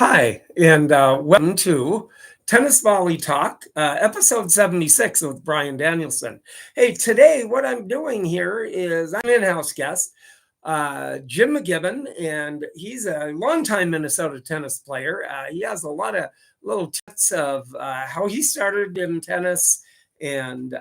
Hi, and welcome to Tennis Volley Talk, episode 76 with Brian Danielson. Hey, today what I'm doing here is I'm in-house guest, Jim MacGibbon, and he's a longtime Minnesota tennis player. He has a lot of little tips of how he started in tennis and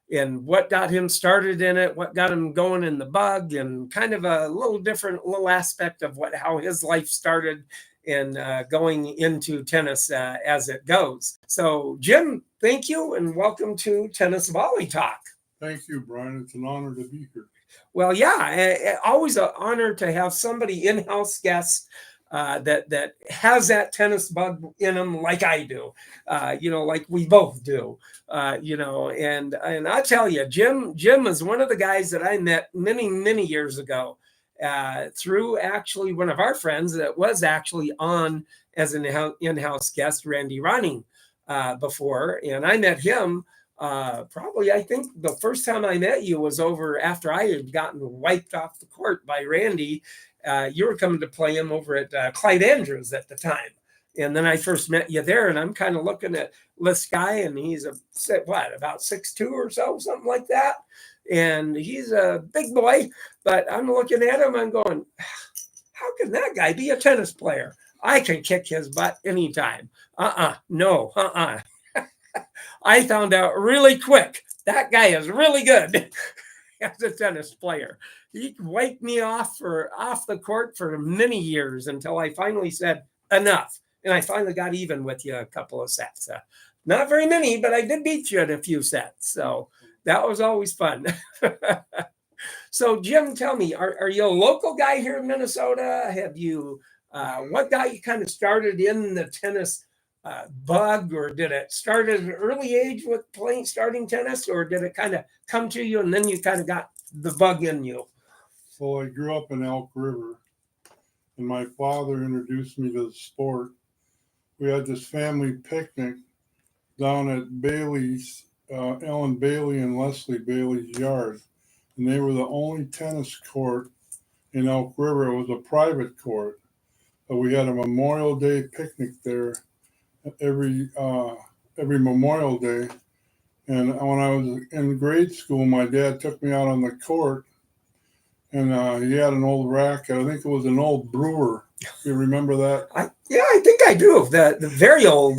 what got him started in it, what got him going in the bug, and kind of a little different little aspect of how his life started in going into tennis as it goes. So, Jim, thank you and welcome to Tennis Volley Talk. Thank you, Brian. It's an honor to be here. Well, yeah, always an honor to have somebody in-house guest that has that tennis bug in them, like I do, like we both do, and I tell you, Jim is one of the guys that I met many years ago through actually one of our friends that was actually on as an in-house guest, Randy Running, before, and I met him. Probably, I think the first time I met you was over after I had gotten wiped off the court by Randy. You were coming to play him over at Clyde Andrews at the time. And then I first met you there, and I'm kind of looking at this guy, and he's about 6'2" or so, something like that. And he's a big boy, but I'm looking at him, I'm going, how can that guy be a tennis player? I can kick his butt anytime. No. I found out really quick that guy is really good as a tennis player. He wiped me off the court for many years until I finally said enough, and I finally got even with you a couple of sets. Not very many, but I did beat you in a few sets, so that was always fun. So, Jim, tell me, are you a local guy here in Minnesota? Have you what got you kind of started in the tennis bug, or did it start at an early age with starting tennis, or did it kind of come to you and then you kind of got the bug in you? So I grew up in Elk River, and my father introduced me to the sport. We had this family picnic down at Bailey's, Ellen Bailey and Leslie Bailey's yard, and they were the only tennis court in Elk River. It was a private court, but we had a Memorial Day picnic there every Memorial Day. And when I was in grade school, my dad took me out on the court, and he had an old racket. I think it was an old Brewer. You remember that? I think I do. The very old,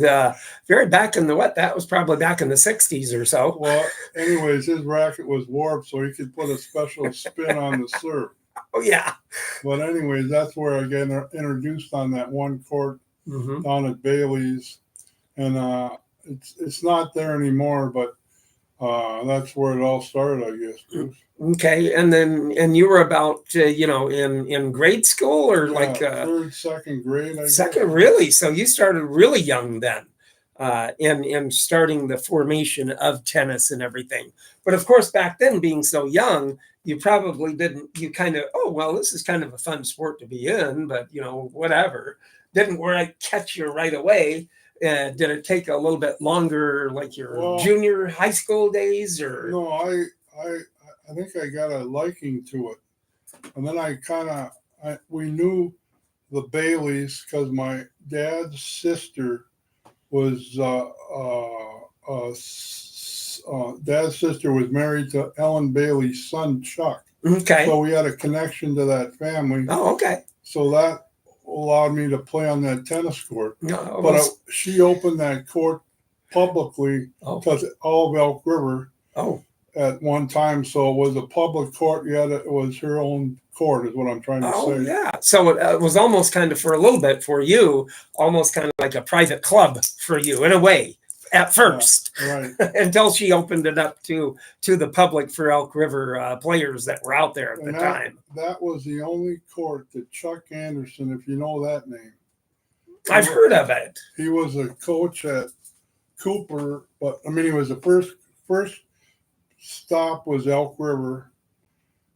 very back in that was probably back in the 60s or so. Well, anyways, his racket was warped, so he could put a special spin on the serve. Oh, yeah. But anyways, that's where I got introduced on that one court down at Bailey's. And it's not there anymore, but that's where it all started, I guess, Bruce. Okay, and you were about in grade school, or third, second grade. I guess. Really? So you started really young then, in starting the formation of tennis and everything. But of course, back then, being so young, you probably didn't. You kind of, oh well, this is kind of a fun sport to be in, but whatever. Didn't catch you right away. Did it take a little bit longer, like your junior high school days, or? No, I think I got a liking to it, and then we knew the Baileys because my dad's sister was married to Ellen Bailey's son Chuck. Okay. So we had a connection to that family. Oh, okay. So that allowed me to play on that tennis court. No, but she opened that court publicly because all of Elk River at one time. So it was a public court. It was her own court is what I'm trying to say. Oh, yeah. So it was almost kind of, for a little bit for you, almost kind of like a private club for you in a way at first. Yeah, right. Until she opened it up to the public for Elk River players that were out there at the time. That was the only court that Chuck Anderson, if you know that name. I've heard of it. He was a coach at Cooper, but he was the first stop was Elk River,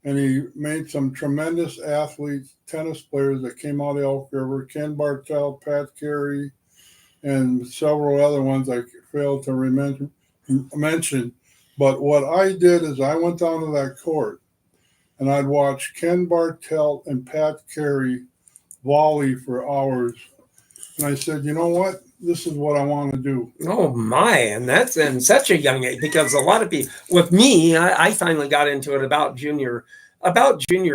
and he made some tremendous athletes, tennis players that came out of Elk River, Ken Bartel, Pat Carey, and several other ones I failed to mention. But what I did is I went down to that court, and I'd watch Ken Bartel and Pat Carey volley for hours. And I said, you know what? This is what I want to do. Oh my, and that's in such a young age, because a lot of people, with me, I finally got into it about junior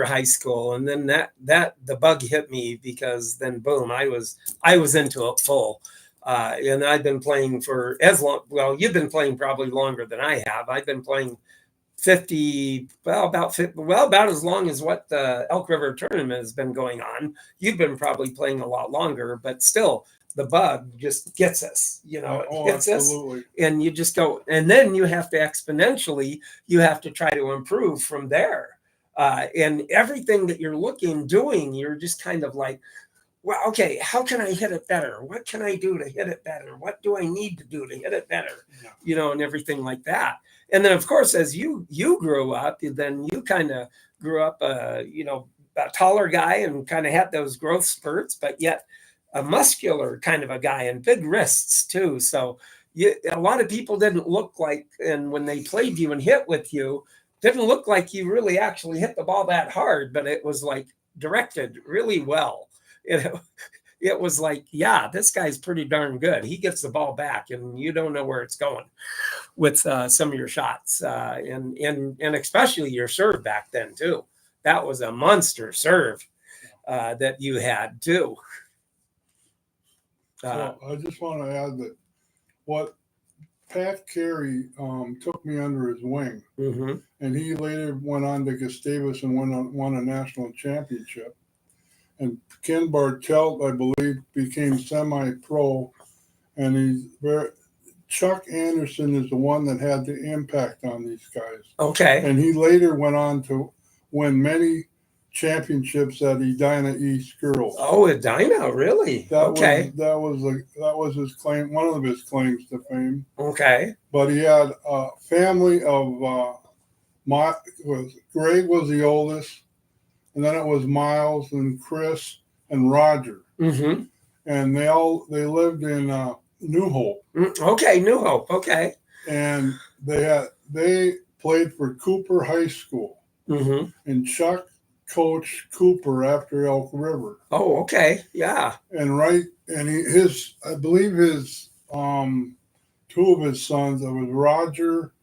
high school, and then that the bug hit me, because then boom, I was into it full. And I've been playing for as long. Well, you've been playing probably longer than I have. I've been playing 50, well, about 50, well, about as long as what the Elk River tournament has been going on. You've been probably playing a lot longer, but still, the bug just gets us. It hits absolutely. us, and you just go, and then you have to exponentially, you have to try to improve from there. And everything that you're doing, you're just kind of like, well, okay, how can I hit it better? What can I do to hit it better? What do I need to do to hit it better? Yeah. And everything like that. And then, of course, as you grew up, then you kind of grew up, a taller guy, and kind of had those growth spurts, but yet a muscular kind of a guy, and big wrists too. So a lot of people didn't look like, and when they played you and hit with you, didn't look like you really actually hit the ball that hard, but it was like directed really well. It was like, yeah, this guy's pretty darn good. He gets the ball back, and you don't know where it's going with some of your shots, and especially your serve back then too. That was a monster serve that you had too. So I just want to add that what Pat Carey took me under his wing, Mm-hmm. and he later went on to Gustavus and won a national championship. And Ken Bartelt, I believe, became semi-pro, and Chuck Anderson is the one that had the impact on these guys. Okay. And he later went on to win many championships at Edina East Girls. Oh, Edina, really? Okay. That was his claim, one of his claims to fame. Okay. But he had a family of Greg was the oldest, and then it was Miles and Chris and Roger. Mm-hmm. And they lived in New Hope. Okay, New Hope. Okay. And they played for Cooper High School. Mm-hmm. And Chuck coached Cooper after Elk River. Oh, okay. Yeah. And I believe his two of his sons, it was Roger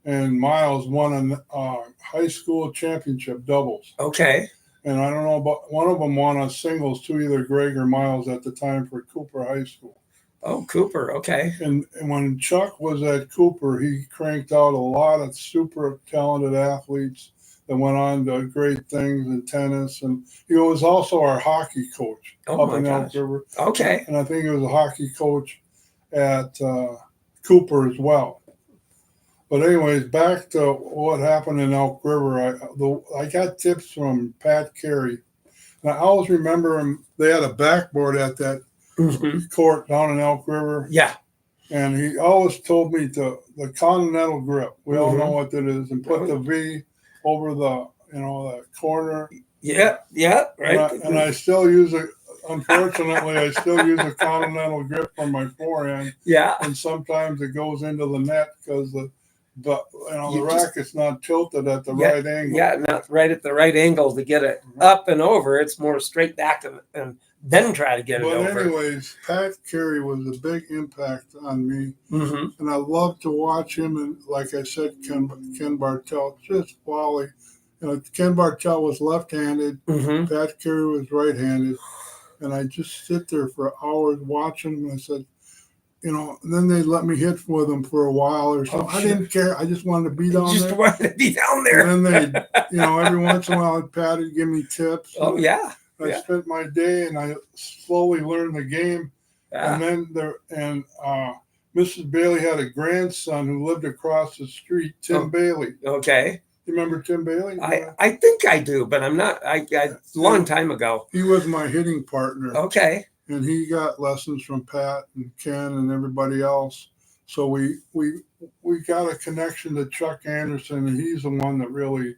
and Miles, won a high school championship doubles. Okay. And I don't know about one of them won a singles to either Greg or Miles at the time for Cooper High School. Oh, Cooper. Okay. And when Chuck was at Cooper, he cranked out a lot of super talented athletes that went on to great things in tennis. And he was also our hockey coach up in Elk River. Okay. And I think he was a hockey coach at Cooper as well. But anyways, back to what happened in Elk River. I got tips from Pat Carey. And I always remember him. They had a backboard at that court down in Elk River. Yeah. And he always told me the continental grip. We all know what that is. And put the V over the corner. Yeah. Yeah. Right. And I still use it. Unfortunately, I still use a continental grip for my forehand. Yeah. And sometimes it goes into the net because the racket's not tilted at the right angle. Yeah, not right at the right angle to get it up and over. It's more straight back and then try to get it over. But anyways, Pat Carey was a big impact on me. Mm-hmm. And I love to watch him. And like I said, Ken Bartelt, just volley. Ken Bartelt was left-handed. Mm-hmm. Pat Carey was right-handed. And I just sit there for hours watching him. And I said, and then they let me hit with them for a while or something. I didn't care. I just wanted to be down there. Just wanted to be down there. And then they, every once in a while, Pat would give me tips. Oh, yeah. I spent my day and I slowly learned the game. Yeah. And then Mrs. Bailey had a grandson who lived across the street, Tim Bailey. Okay. You remember Tim Bailey? I think I do, but I'm not. A long time ago. He was my hitting partner. Okay. And he got lessons from Pat and Ken and everybody else. So we got a connection to Chuck Anderson, and he's the one that really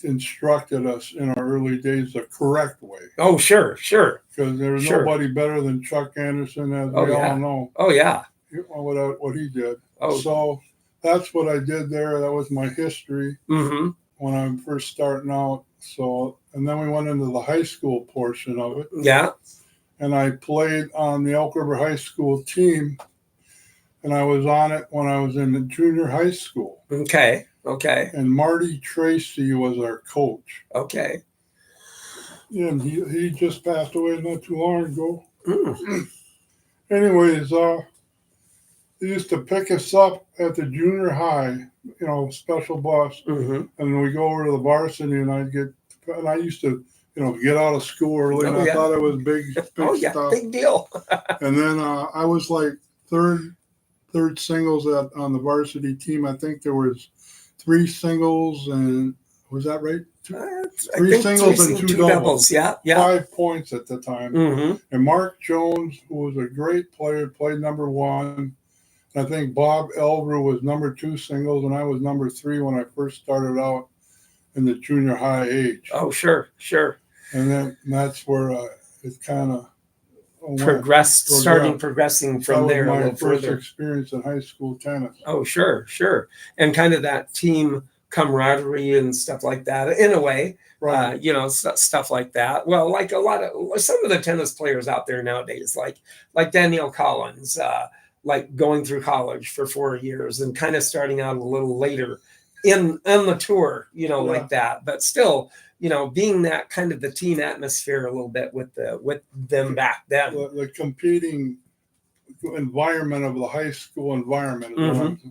instructed us in our early days the correct way. Oh, sure. Because there was nobody better than Chuck Anderson, as we all know. Oh, yeah. What he did. Oh. So that's what I did there. That was my history when I'm first starting out. So, and then we went into the high school portion of it. Yeah. and I played on the Elk River High School team, and I was on it when I was in the junior high school. Okay. Okay. And Marty Tracy was our coach. Okay. And he just passed away not too long ago. Mm. Anyways, they used to pick us up at the junior high, special bus, Mm-hmm. and we go over to the varsity, and I used to, get out of school early, and I thought it was big Oh yeah, stuff. big deal. And then I was like third singles on the varsity team. I think there was 3 singles, and was that right? 3 singles and 2 doubles. Yeah. 5 points at the time. Mm-hmm. And Mark Jones, who was a great player, played number 1. I think Bob Elver was number 2 singles, and I was number 3 when I first started out in the junior high age. Oh, sure. And that's where it kind of progressing from there a little further. My first experience in high school tennis. Oh, sure. And kind of that team camaraderie and stuff like that, in a way, right? Stuff like that. Well, like some of the tennis players out there nowadays, like Danielle Collins, like going through college for 4 years and kind of starting out a little later in the tour, like that, but still, being that kind of the team atmosphere a little bit with them back then. The competing environment of the high school environment. Mm-hmm.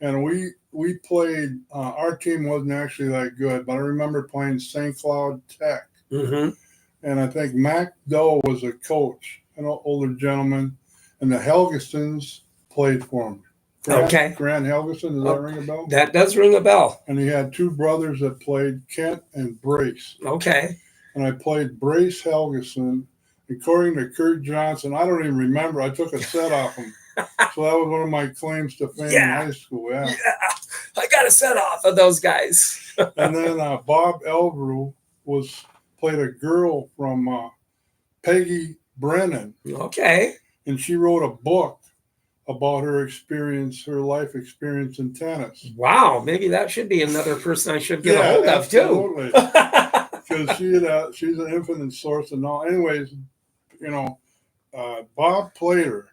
And we played, our team wasn't actually that good, but I remember playing St. Cloud Tech. Mm-hmm. And I think Mac Doe was a coach, an older gentleman, and the Helgesons played for him. Grant Helgeson, does that ring a bell? That does ring a bell. And he had 2 brothers that played, Kent and Brace. Okay. And I played Brace Helgeson. According to Kurt Johnson, I don't even remember. I took a set off him. So that was one of my claims to fame in high school. Yeah. I got a set off of those guys. And then Bob Elveru played a girl from Peggy Brennan. Okay. And she wrote a book about her life experience in tennis. Wow, maybe that should be another person I should get a hold of too. Because she's an infinite source of knowledge. Anyways, Bob played her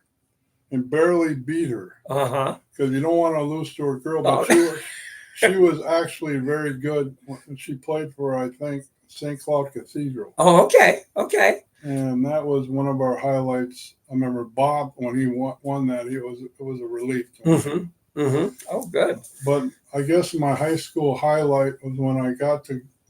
and barely beat her. Uh-huh. Because you don't want to lose to a girl, but she was actually very good when she played for, I think, St. Cloud Cathedral. Oh, okay. And that was one of our highlights. I remember Bob, when he won that, it was a relief to me. Mm-hmm. Mm-hmm. Oh, good. But I guess my high school highlight was when I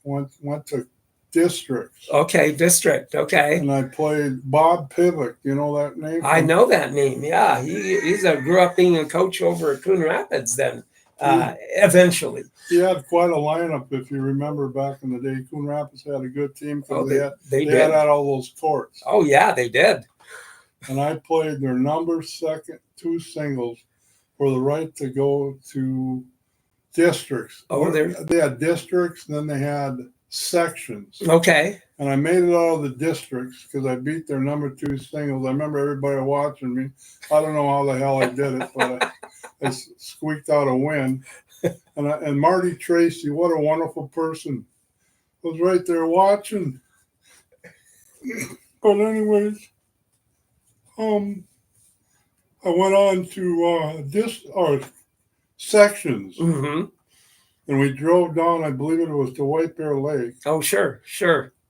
went to districts. Okay, district. Okay. And I played Bob Pivick. You know that name? I know that name. Yeah, he grew up being a coach over at Coon Rapids. Then eventually, he had quite a lineup. If you remember back in the day, Coon Rapids had a good team because they had all those courts. Oh yeah, they did. And I played their number 2 singles for the right to go to districts. Oh, they had districts, and then they had sections. Okay. And I made it out of the districts because I beat their number 2 singles. I remember everybody watching me. I don't know how the hell I did it, but I squeaked out a win. And Marty Tracy, what a wonderful person, was right there watching. But anyways, I went on to sections. Mm-hmm. And we drove down, I believe it was to White Bear Lake. Oh, sure.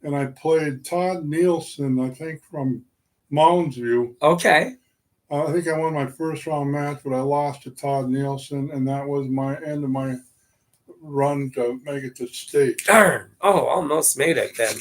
And I played Todd Nielsen, I think, from Mounds View. Okay. I think I won my first round match, but I lost to Todd Nielsen, and that was my end of my run to make it to state. Darn. Oh, almost made it then.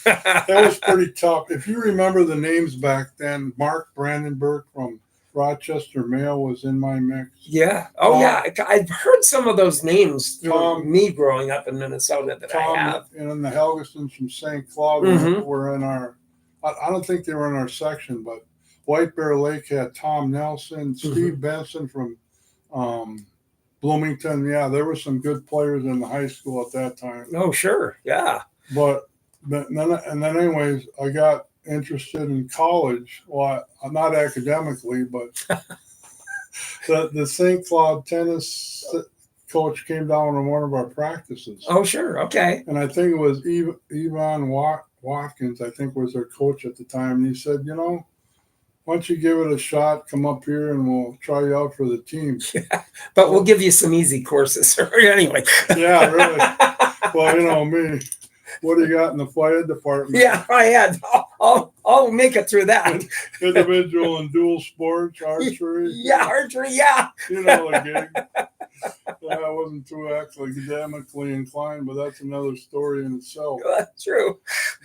That was pretty tough. If you remember the names back then, Mark Brandenburg from Rochester Mail was in my mix. Yeah. Oh, yeah. I've heard some of those names through me growing up in Minnesota that I have. And the Helgesons from St. Cloud were in our, I don't think they were in our section, but White Bear Lake had Tom Nelson, Steve Benson from Bloomington. Yeah, there were some good players in the high school at that time. Oh, sure. Yeah. But then anyways, I got interested in college. Well, not academically, but the St. Cloud tennis coach came down on one of our practices. Oh, sure. Okay. And I think it was Ivan Watkins, I think, was their coach at the time. And he said, you know, why don't you give it a shot? Come up here and we'll try you out for the team. Yeah, but we'll give you some easy courses. Anyway. Yeah, really. Well, you know me. What do you got in the flight department? Yeah, I had. I'll make it through that. Individual and dual sports, archery. Yeah, archery. Yeah. You know the gig. I wasn't too academically inclined, but that's another story in itself. That's true.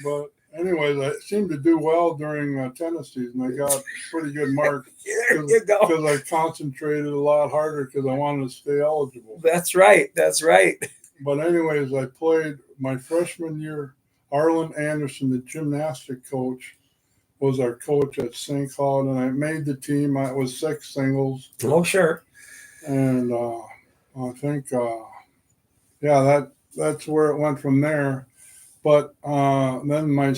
But anyways, I seemed to do well during tennis season. I got pretty good marks. There you go. Because I concentrated a lot harder because I wanted to stay eligible. That's right. That's right. But anyways, I played my freshman year. Arlen Anderson, the gymnastic coach, was our coach at St. Cloud, and I made the team. I was 6 singles. Oh, sure. And I think, that's where it went from there. But then my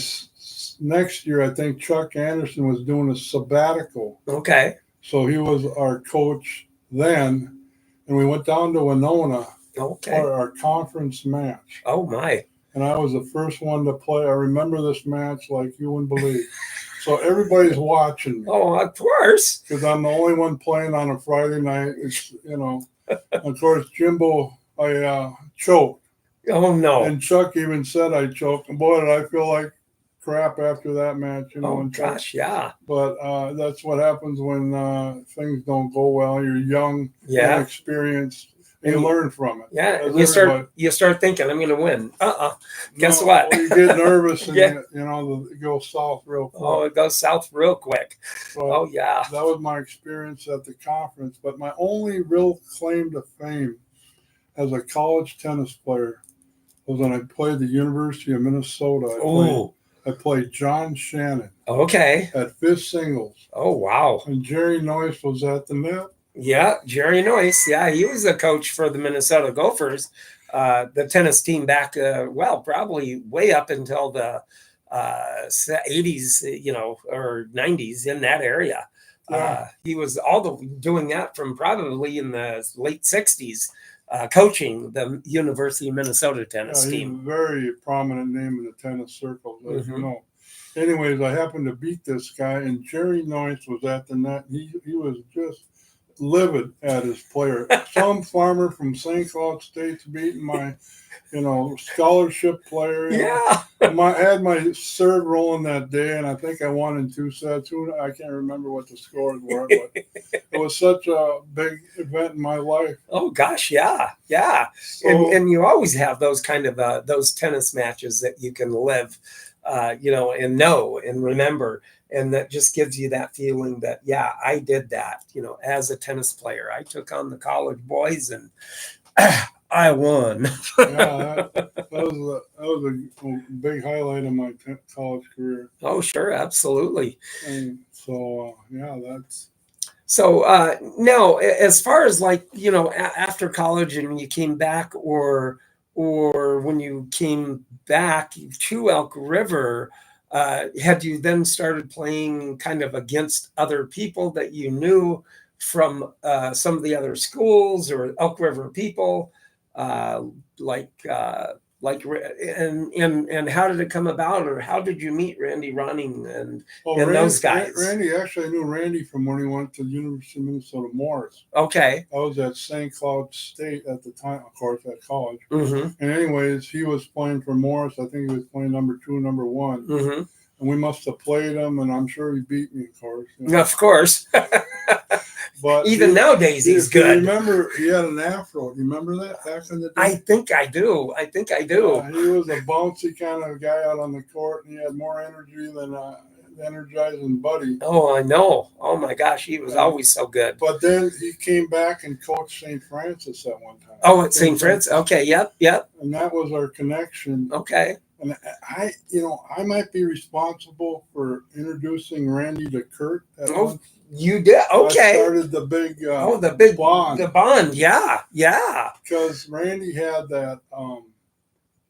next year, I think Chuck Anderson was doing a sabbatical. Okay. So he was our coach then, and we went down to Winona for our conference match. Oh, my. And I was the first one to play. I remember this match like you wouldn't believe. So everybody's watching me. Oh, of course. Because I'm the only one playing on a Friday night. It's, you know, of course, Jimbo, I choked. Oh, no. And Chuck even said I choked. And boy, did I feel like crap after that match. You know, Oh, gosh, yeah. But that's what happens when things don't go well. You're young, Yeah. inexperienced. You learn from it. Yeah, and you start thinking, I'm going to win. Guess what? You get nervous and Yeah. you know it goes south real quick. Oh, it goes south real quick. But Oh, yeah. that was my experience at the conference. But my only real claim to fame as a college tennis player was when I played the University of Minnesota. I played John Shannon Okay. at fifth singles. Oh, wow. And Jerry Noyce was at the net. Yeah, Jerry Noyce. Yeah, he was the coach for the Minnesota Gophers, the tennis team back, probably way up until the 80s, or 90s in that area. Yeah. He was doing that from probably in the late 60s, coaching the University of Minnesota tennis He's team. a very prominent name in the tennis circles, as you know. Anyways, I happened to beat this guy, and Jerry Noyce was at the net. He was just livid at his player. Some farmer from St. Cloud State's beating my, scholarship player. Yeah. I had my serve rolling that day, and I think I won in 2 sets. I can't remember what the scores were, but it was such a big event in my life. Oh gosh, yeah, yeah. So, and you always have those kind of those tennis matches that you can live, and know and remember. And that just gives you that feeling that, yeah, I did that, as a tennis player. I took on the college boys and I won. Yeah, that was a big highlight of my college career. Oh, sure. Absolutely. And so, that's. So now, as far as after college and you came back or when you came back to Elk River, had you then started playing kind of against other people that you knew from some of the other schools or Elk River people, and how did it come about, or how did you meet Randy Ronning and those guys? Randy, actually, I knew Randy from when he went to the University of Minnesota Morris. Okay. I was at St. Cloud State at the time, of course, at college. Mm-hmm. And anyways, he was playing for Morris. I think he was playing number 2, number 1. Mm-hmm. And we must have played him, and I'm sure he beat me, of course. Of course. But even nowadays, he's good. Remember, he had an afro. Do you remember that back in the day? I think I do. He was a bouncy kind of guy out on the court, and he had more energy than energizing Buddy. Oh, I know. Oh, my gosh. He was always so good. But then he came back and coached St. Francis at one time. Oh, at St. Francis. Okay. Yep. And that was our connection. Okay. And I might be responsible for introducing Randy to Kurt. You did? Okay. I started the big the big bond. The bond, yeah. Because Randy had that,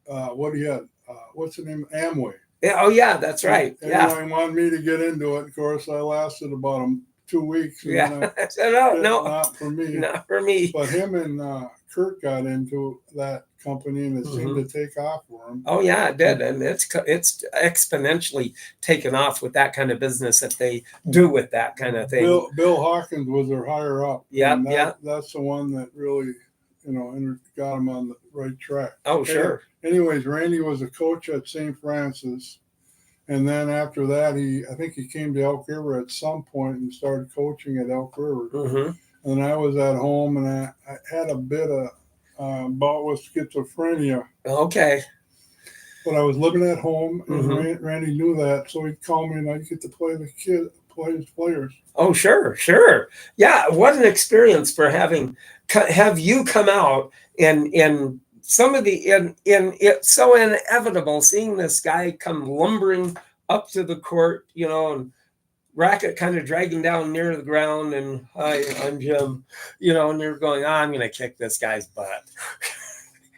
what he had, what's the name? Amway. Yeah, oh, yeah, that's right. And yeah. he wanted me to get into it. Of course, I lasted about 2 weeks. Yeah. I said, no, not for me. Not for me. But him and Kurt got into that company, and it seemed Mhm. to take off for him. Oh yeah, it did, and it's exponentially taken off with that kind of business that they do with that kind of thing. Bill Hawkins was their higher up. Yep, and yep. That's the one that really, got him on the right track. Oh sure. Anyways, Randy was a coach at St. Francis, and then after that, I think he came to Elk River at some point and started coaching at Elk River. Mm-hmm. And I was at home, and I had a bit of bout with schizophrenia. Okay. But I was living at home, and Mm-hmm. Randy knew that, so he'd call me, and I'd get to play play his players. Oh sure, sure. Yeah, what an experience for have you come out and some of the in it's so inevitable seeing this guy come lumbering up to the court, and racket kind of dragging down near the ground, and hi, I'm Jim, and you're going, I'm gonna kick this guy's butt.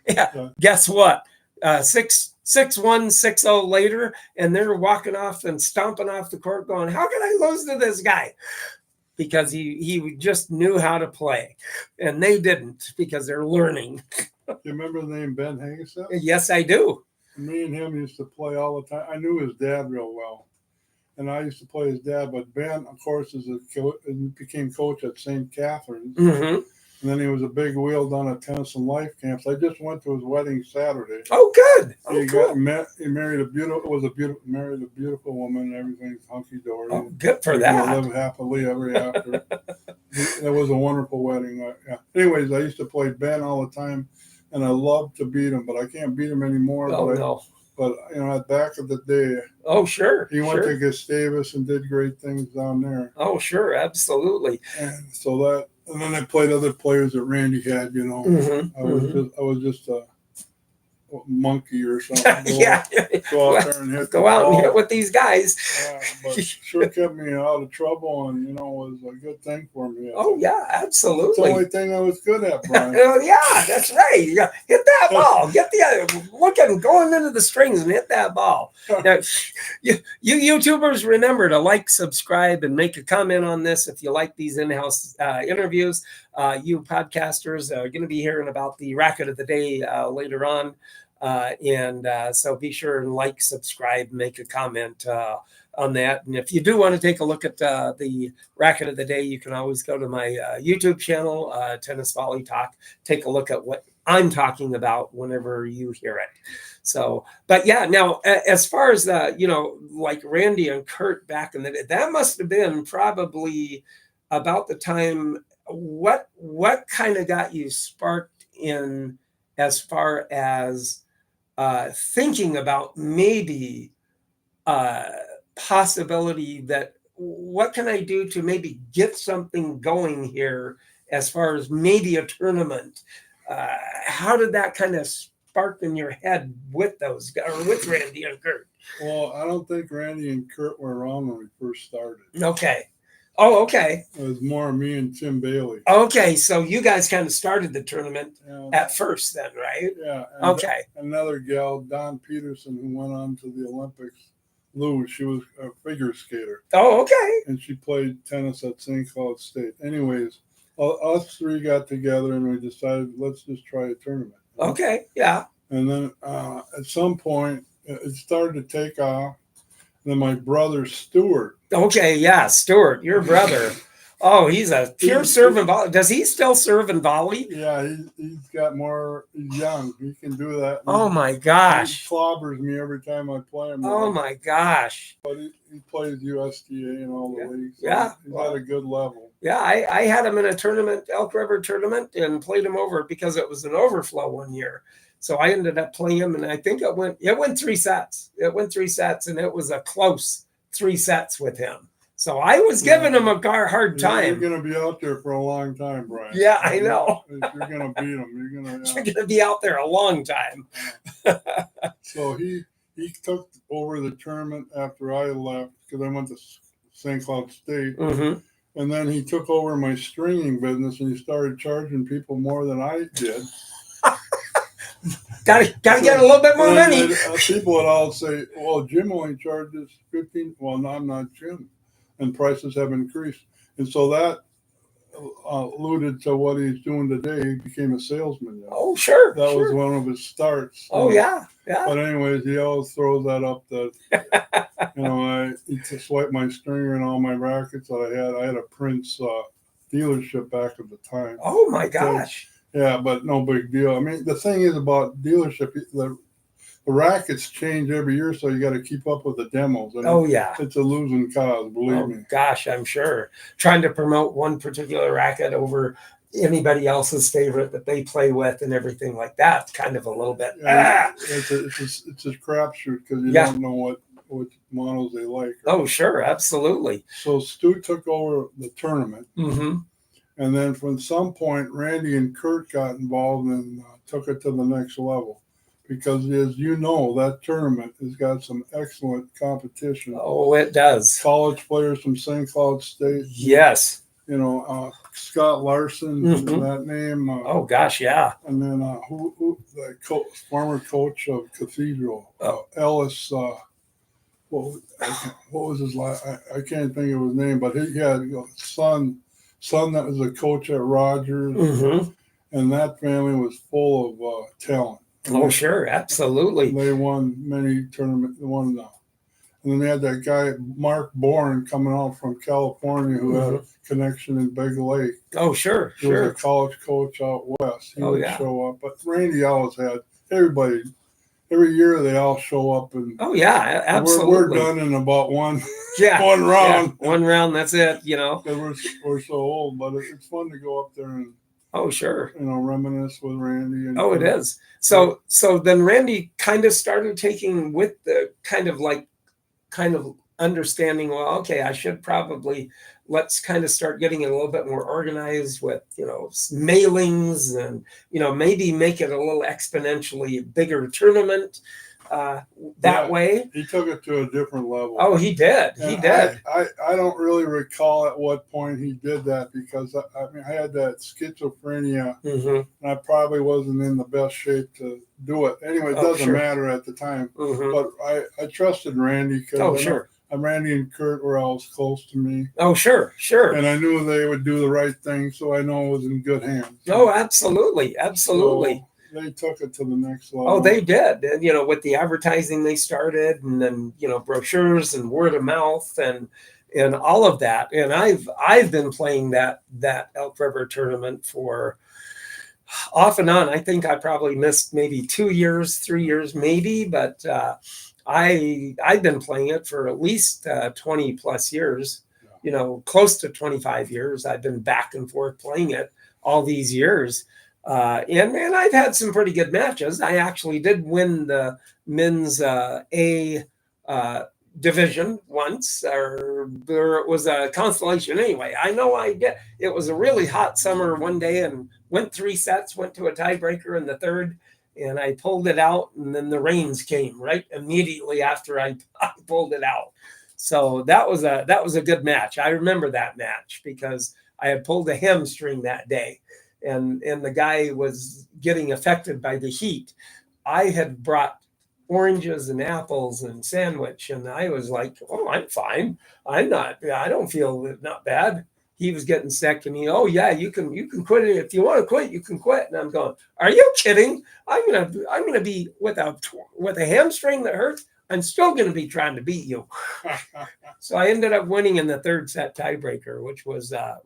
Yeah. Guess what? 6'1", 6'0" later, and they're walking off and stomping off the court, going, "How can I lose to this guy?" Because he just knew how to play, and they didn't because they're learning. You remember the name Ben Hageseth? Yes, I do. Me and him used to play all the time. I knew his dad real well, and I used to play his dad. But Ben, of course, became coach at St. Catherine's. Mm-hmm. And then he was a big wheel down at Tennis and Life camps. I just went to his wedding Saturday. Oh, good. He married a beautiful woman, and everything's hunky dory. Oh, good for that. Live happily ever after. It was a wonderful wedding. Yeah. Anyways, I used to play Ben all the time, and I loved to beat him, but I can't beat him anymore. Oh no. But at back of the day. Oh sure. He went to Gustavus and did great things down there. Oh sure, absolutely. And so that. And then I played other players that Randy had, Mm-hmm. I was just a monkey or something. Go out and hit with these guys. But sure kept me out of trouble, and was a good thing for me. Oh yeah, absolutely. It's the only thing I was good at, Brian. Oh yeah, that's right. You hit that ball. Get look at him going into the strings and hit that ball. Now, you YouTubers, remember to like, subscribe, and make a comment on this if you like these in-house interviews. You podcasters are going to be hearing about the racket of the day later on. So be sure and like, subscribe, make a comment on that. And if you do want to take a look at the racket of the day, you can always go to my YouTube channel, Tennis Volley Talk. Take a look at what I'm talking about whenever you hear it. So, but yeah, now as far as like Randy and Kurt back in the day, that must have been probably about the time. What kind of got you sparked in as far as thinking about maybe possibility that what can I do to maybe get something going here as far as maybe a tournament? How did that kind of spark in your head with those guys, or with Randy and Kurt? Well, I don't think Randy and Kurt were around when we first started. Okay. Oh, okay. It was more me and Tim Bailey. Okay, so you guys kind of started the tournament at first then, right? Yeah. Okay. Another gal, Dawn Peterson, who went on to the Olympics. Lou, she was a figure skater. Oh, okay. And she played tennis at St. Cloud State. Anyways, us three got together and we decided, let's just try a tournament. Okay, yeah. And then at some point, it started to take off. And then my brother, Stuart. Okay, yeah, Stuart, your brother. Oh, he's a pure serve and volley. Does he still serve and volley? Yeah, he's got more. He's young. He can do that. Oh my gosh! He clobbers me every time I play him. Oh my gosh! But he plays USTA and all the leagues. So yeah, he's at a good level. Yeah, I had him in a tournament, Elk River tournament, and played him over because it was an overflow one year. So I ended up playing him, and I think it went 3 sets. It went 3 sets, and it was a close 3 sets with him. So I was giving him a hard time. You're going to be out there for a long time, Brian. Yeah, I know. You're going to beat him. You're going to be out there a long time. So he took over the tournament after I left because I went to St. Cloud State. Mm-hmm. And then he took over my stringing business, and he started charging people more than I did. Gotta get a little bit more money. People would all say, well, Jim only charges $15. Well, no, I'm not Jim. And prices have increased. And so that alluded to what he's doing today. He became a salesman. Oh, sure. That sure. was one of his starts. Oh, yeah. Yeah. But anyways, he always throws that up that, I used to swipe my stringer and all my rackets that I had. I had a Prince dealership back at the time. Oh, my gosh. Yeah, but no big deal. I mean, the thing is about dealership, the rackets change every year, so you got to keep up with the demos. And it's a losing cause, believe me. Gosh, I'm sure. Trying to promote one particular racket over anybody else's favorite that they play with and everything like that, kind of a little bit. It's a crapshoot because you don't know what models they like. Right? Oh, sure, absolutely. So Stu took over the tournament. Mm-hmm. And then from some point, Randy and Kurt got involved and took it to the next level. Because, as you know, that tournament has got some excellent competition. Oh, it does. College players from St. Cloud State. Yes. Scott Larson, that name. Oh, gosh, yeah. And then who the former coach of Cathedral, Ellis. What was his last? I can't think of his name, but he had a son that was a coach at Rogers, and that family was full of talent. Oh, sure, absolutely. They won many tournaments. And then they had that guy, Mark Bourne, coming out from California who had a connection in Big Lake. Oh, sure, He was a college coach out west. He would show up. But Randy always had everybody. Every year they all show up. And absolutely. We're done in about one round. Yeah, one round, that's it, Because we're so old. But it's fun to go up there and sure. Reminisce with Randy. And it is. So then Randy kind of started taking with the kind of understanding, well, okay, I should probably, let's kind of start getting it a little bit more organized with, mailings and, maybe make it a little exponentially bigger tournament that way. He took it to a different level. Oh, he did. He did. I don't really recall at what point he did that because I had that schizophrenia and I probably wasn't in the best shape to do it. Anyway, it doesn't matter at the time. But I trusted Randy because Randy and Kurt were always close to me. Oh, sure. And I knew they would do the right thing, so I know it was in good hands. Oh, absolutely. So they took it to the next level. Oh, they did. And, with the advertising they started and then, brochures and word of mouth and all of that. And I've been playing that Elk River tournament for off and on. I think I probably missed maybe 2 years, 3 years, maybe, but I've been playing it for at least 20 plus years, close to 25 years. I've been back and forth playing it all these years. And I've had some pretty good matches. I actually did win the men's A division once, or it was a constellation anyway. I know I did. It was a really hot summer one day and went 3 sets, went to a tiebreaker in the third, and I pulled it out, and then the rains came right immediately after I pulled it out. So that was a good match. I remember that match because I had pulled a hamstring that day. And the guy was getting affected by the heat. I had brought oranges and apples and sandwich, and I was like, "Oh, I'm fine. I don't feel not bad." He was getting sick, and you can quit it if you want to quit. You can quit. And I'm going, "Are you kidding? I'm gonna be with a hamstring that hurts. I'm still going to be trying to beat you." So I ended up winning in the third set tiebreaker, which was a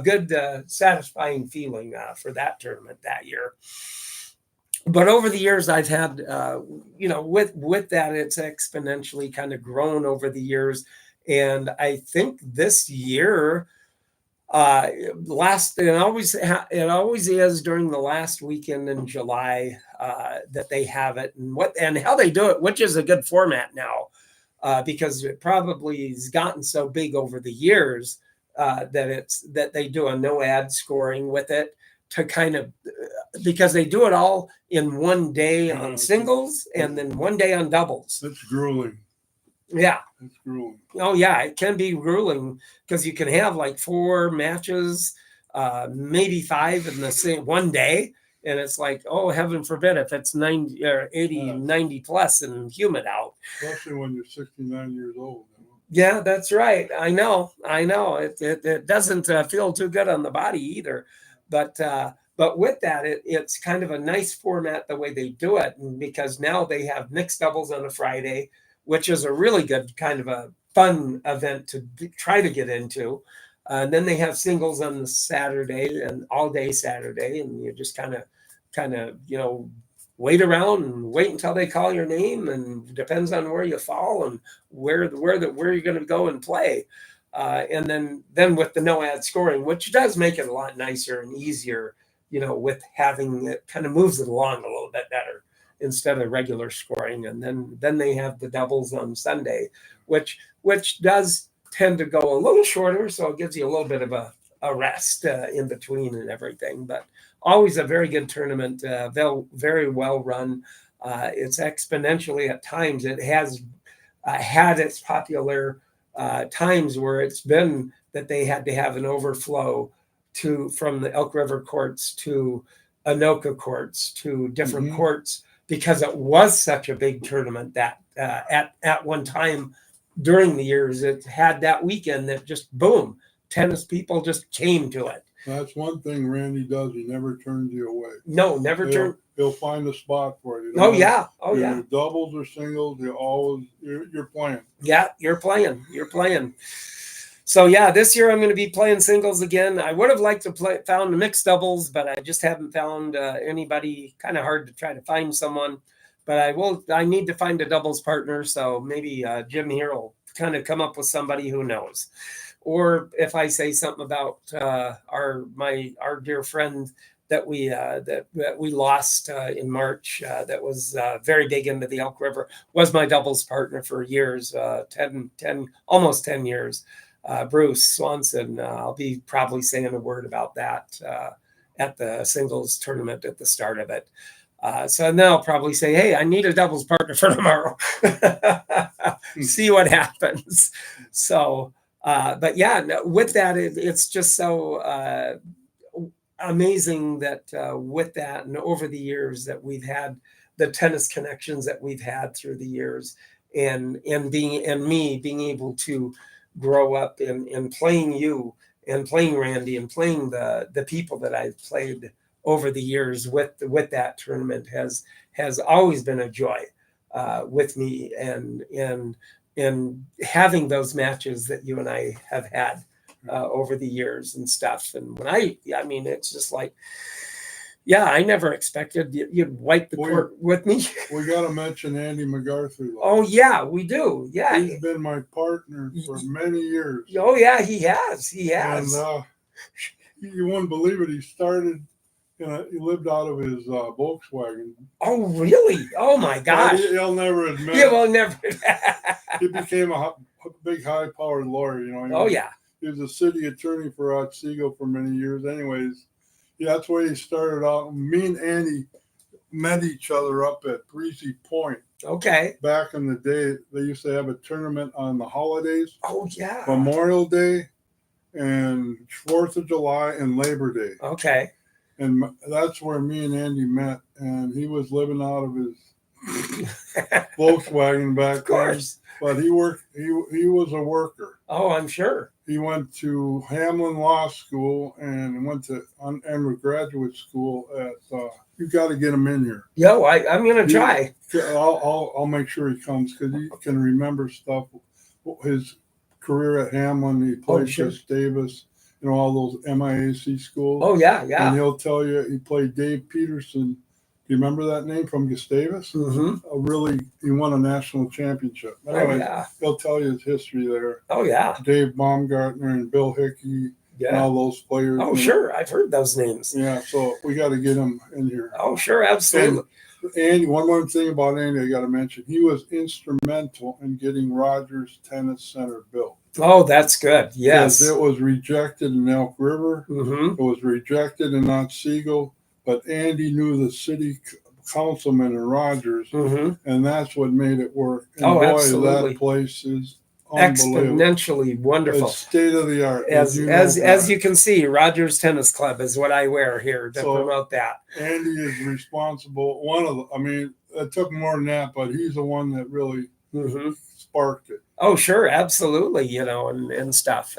good, satisfying feeling for that tournament that year. But over the years, I've had, with that, it's exponentially kind of grown over the years. And I think this year, it always is during the last weekend in July that they have it, and how they do it, which is a good format now, because it probably has gotten so big over the years that they do a no ad scoring with it to kind of, because they do it all in one day on singles and then one day on doubles. It's grueling. Yeah. It's grueling. Oh, yeah. It can be grueling because you can have like 4 matches, maybe 5 in the same one day. And it's like, oh, heaven forbid if it's 90 or 80, 90 plus and humid out. Especially when you're 69 years old. Yeah, that's right. I know. I know. It doesn't feel too good on the body either. But with that, it's kind of a nice format the way they do it, and because now they have mixed doubles on a Friday, which is a really good kind of a fun event to try to get into. And then they have singles on the Saturday and all day Saturday, and you just kind of wait around and wait until they call your name, and depends on where you fall and where you're going to go and play. And then with the no ad scoring, which does make it a lot nicer and easier, with having it, kind of moves it along a little bit better instead of regular scoring. And then they have the doubles on Sunday, which does tend to go a little shorter, so it gives you a little bit of a rest in between and everything. But always a very good tournament, very well run. It's exponentially at times. It has had its popular times where it's been that they had to have an overflow from the Elk River courts to Anoka courts to different courts, because it was such a big tournament that at one time during the years it had that weekend that just boom, tennis people just came to it. That's one thing Randy does. He never turns you away. No, never turn. He'll find a spot for you. Oh yeah, oh yeah. Doubles or singles, you're playing. Yeah, you're playing. So yeah, this year I'm going to be playing singles again. I would have liked to found mixed doubles, but I just haven't found anybody. Kind of hard to try to find someone, but I need to find a doubles partner. So maybe Jim here will kind of come up with somebody who knows. Or if I say something about our dear friend that we lost in March, that was very big into the Elk River, was my doubles partner for years, 10 almost 10 years. Bruce Swanson. I'll be probably saying a word about that at the singles tournament at the start of it. So then I'll probably say, hey, I need a doubles partner for tomorrow. See what happens. So, but yeah, with that, it's just so amazing that with that and over the years that we've had the tennis connections that we've had through the years, and me being able to grow up in playing you and playing Randy and playing the people that I've played over the years with that tournament has always been a joy with me, and having those matches that you and I have had over the years and stuff. And when I mean, it's just like, yeah, I never expected you'd wipe the court with me. We got to mention Andy MacArthur. Oh yeah, we do. Yeah, he's been my partner for many years. Oh yeah, he has. And you wouldn't believe it. He started. He lived out of his Volkswagen. Oh really? Oh my gosh! He'll never admit. He will never. He became a big, high-powered lawyer. Oh yeah. He was a city attorney for Otsego for many years. Anyways. Yeah, that's where he started out. Me and Andy met each other up at Breezy Point. Okay. Back in the day, they used to have a tournament on the holidays. Oh, yeah. Memorial Day and 4th of July and Labor Day. Okay. And that's where me and Andy met. And he was living out of his Volkswagen back then. Of course. But he was a worker. Oh, I'm sure. He went to Hamlin Law School and went to undergraduate school at. You got to get him in here. Yo, I'm gonna try. I'll make sure he comes because he can remember stuff. His career at Hamlin, he played Gustavus, all those MIAC schools. Oh yeah. And he'll tell you he played Dave Peterson. Do you remember that name from Gustavus? Mm-hmm. He won a national championship. Anyway, he'll tell you his history there. Oh, yeah. Dave Baumgartner and Bill Hickey and all those players. Oh, sure. I've heard those names. Yeah, so we got to get him in here. Oh, sure. Absolutely. And one more thing about Andy I got to mention. He was instrumental in getting Rogers Tennis Center built. Oh, that's good. Yes. It was rejected in Elk River. Mm-hmm. It was rejected in Otsego. But Andy knew the city councilman in Rogers, and that's what made it work. And absolutely. That place is exponentially wonderful. It's state of the art. As you can see, Rogers Tennis Club is what I wear here to promote that. Andy is responsible. It took more than that, but he's the one that really sparked it. Oh, sure, absolutely, and stuff.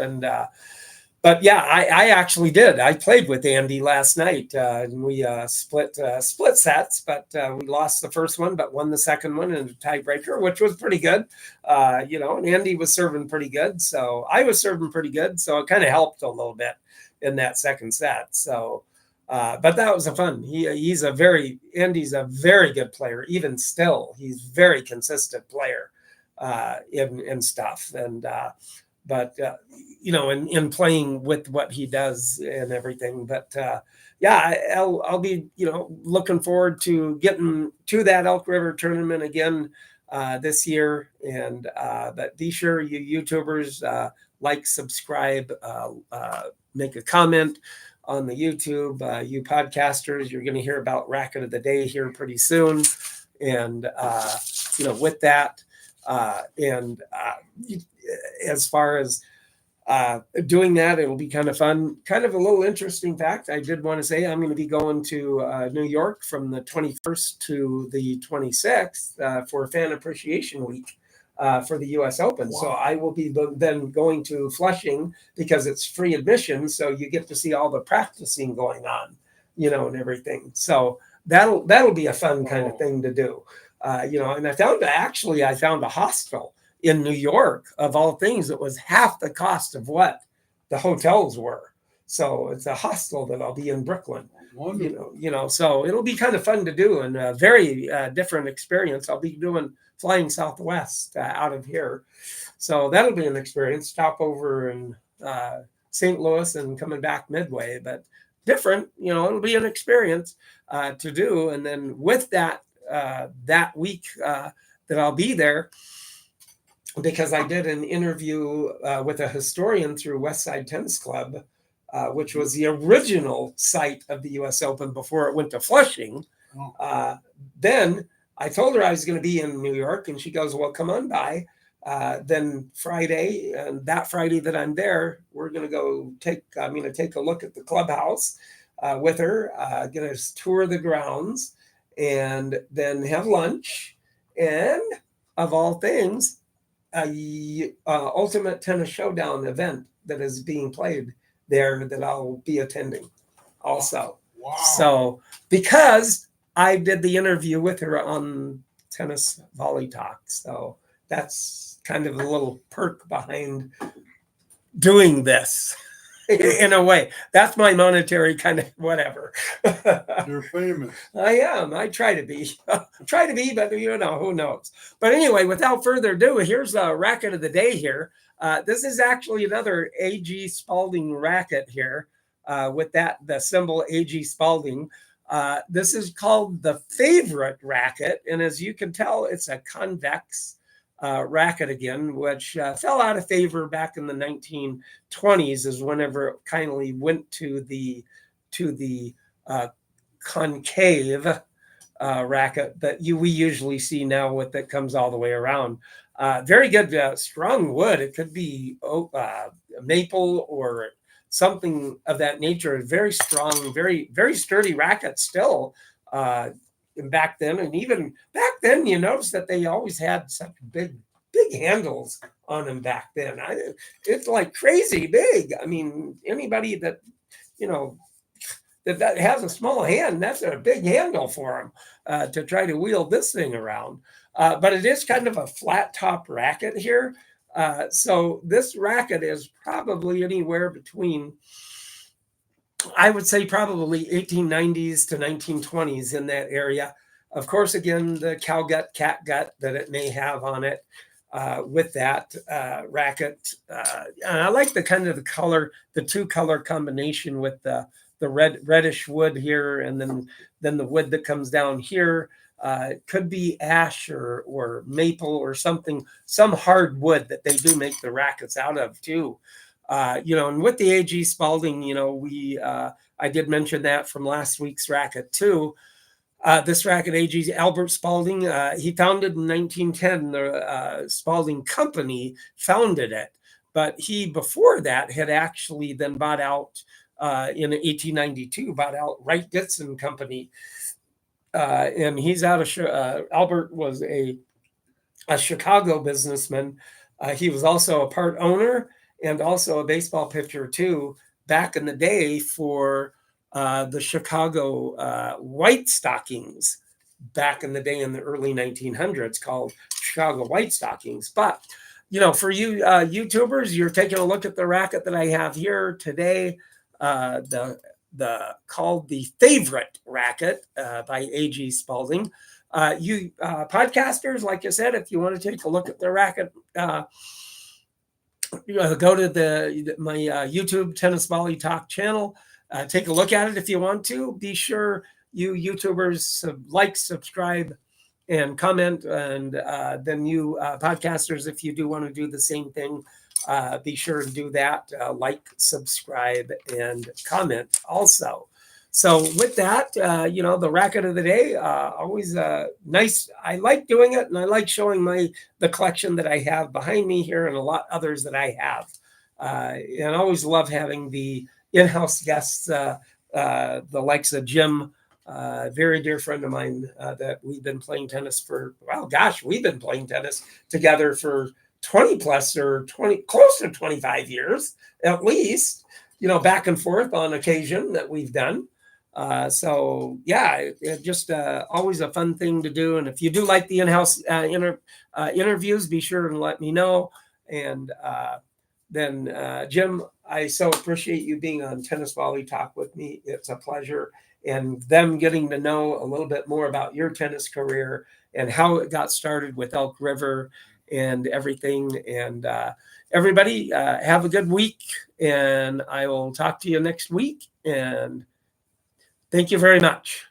But yeah, I actually did. I played with Andy last night, and we split sets, but we lost the first one, but won the second one in a tiebreaker, which was pretty good. And Andy was serving pretty good, so I was serving pretty good, so it kind of helped a little bit in that second set. So, but that was a fun. Andy's a very good player, even still. He's very consistent player in stuff, and but in playing with what he does and everything. But yeah, I'll be looking forward to getting to that Elk River tournament again this year. And but be sure you YouTubers like, subscribe, make a comment on the YouTube. You podcasters, you're going to hear about Racket of the Day here pretty soon. And with that, and as far as doing that, it'll be kind of fun. Kind of a little interesting fact I did want to say, I'm going to be going to New York from the 21st to the 26th for Fan Appreciation Week for the U.S. Open. Wow. So I will be then going to Flushing because it's free admission, so you get to see all the practicing going on, and everything. So that'll be a fun kind of thing to do. And I found a hostel in New York, of all things, that was half the cost of what the hotels were. So it's a hostel that I'll be in Brooklyn. Wonderful. So it'll be kind of fun to do, and a very different experience. I'll be flying Southwest out of here. So that'll be an experience. Stop over in St. Louis and coming back midway, but different, it'll be an experience to do. And then with that, that week that I'll be there, because I did an interview with a historian through Westside Tennis Club, which was the original site of the U.S. Open before it went to Flushing. Then I told her I was going to be in New York, and she goes, well, come on by. Then Friday, and that Friday that I'm there, I'm going to take a look at the clubhouse with her, get a tour of the grounds, and then have lunch. And of all things, Ultimate Tennis Showdown event that is being played there that I'll be attending also. Wow. So because I did the interview with her on Tennis Volley Talk, so that's kind of a little perk behind doing this. In a way, that's my monetary kind of whatever. You're famous. I am. I try to be. But who knows? But anyway, without further ado, here's a racket of the day here. This is actually another A.G. Spalding racket here with the symbol A.G. Spalding. This is called the Favorite racket. And as you can tell, it's a convex racket again, which fell out of favor back in the 1920s, is whenever it kindly went to the concave racket that we usually see now that comes all the way around. Very good, strong wood. It could be maple or something of that nature. Very strong, very, very sturdy racket still. Back then, and even back then, you notice that they always had such big handles on them back then. It's like crazy big. I mean, anybody that that has a small hand, that's a big handle for them to try to wield this thing around. But it is kind of a flat top racket here. So this racket is probably anywhere between, I would say, probably 1890s to 1920s in that area. Of course, again, the cow gut, cat gut that it may have on it with that racket. And I like the kind of the color, the two color combination with the reddish wood here, and then the wood that comes down here. It could be ash or maple or something, some hard wood that they do make the rackets out of too. And with the A.G. Spalding, I did mention that from last week's racket too. This racket, A.G. Albert Spalding, he founded in 1910. The Spalding Company founded it, but he before that had actually then bought out in 1892, bought out Wright Ditson Company, and he's out of Albert was a Chicago businessman. He was also a part owner and also a baseball pitcher too, back in the day for the Chicago White Stockings, back in the day in the early 1900s, called Chicago White Stockings. But for you YouTubers, you're taking a look at the racket that I have here today, called the Favorite Racket by A.G. Spalding. You podcasters, like I said, if you want to take a look at the racket, go to my YouTube Tennis Volley Talk channel. Take a look at it if you want to. Be sure you YouTubers like, subscribe, and comment. And then you podcasters, if you do want to do the same thing, be sure to do that. Like, subscribe, and comment also. So with that, the racket of the day, always nice. I like doing it, and I like showing the collection that I have behind me here, and a lot others that I have. And I always love having the in-house guests, the likes of Jim, very dear friend of mine, that we've been playing tennis for, we've been playing tennis together for 20 plus, or 20, close to 25 years, at least, back and forth on occasion that we've done. So yeah, it just always a fun thing to do. And if you do like the in-house interviews, be sure and let me know. And then Jim, I so appreciate you being on Tennis Volley Talk with me. It's a pleasure, and them getting to know a little bit more about your tennis career and how it got started with Elk River and everything. And everybody, have a good week, and I will talk to you next week. And thank you very much.